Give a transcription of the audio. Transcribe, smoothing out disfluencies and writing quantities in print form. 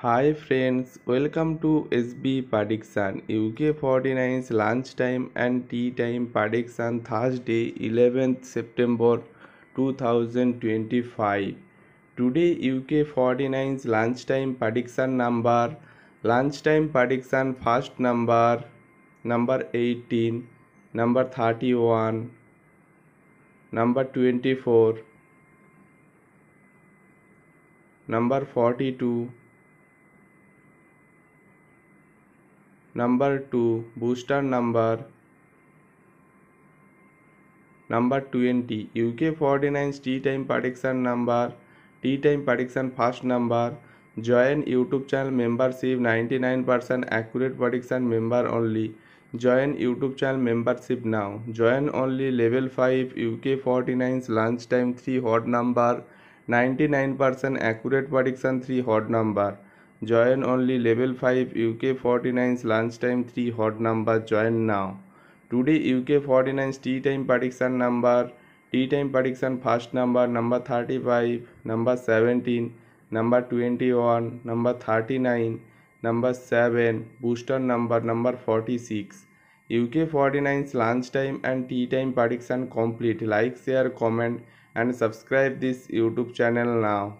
Hi friends, welcome to SB Prediction. UK 49's lunchtime and tea time prediction Thursday 11th September 2025. Today UK 49's lunchtime prediction first number 18, number 31, number 24, number 42, number 2 booster number 20. UK 49's tea time prediction first number. Join YouTube channel membership 99% accurate prediction member only. Join YouTube channel membership now. Join only level 5 UK 49's lunchtime 3 hot number 99% accurate prediction 3 hot number. Join only level 5 UK 49's lunchtime 3 hot number. Join now. Today UK 49's tea time prediction first number 35, number 17, number 21, number 39, number 7, booster number 46. UK 49's lunchtime and tea time prediction complete. Like, share, comment and subscribe this YouTube channel now.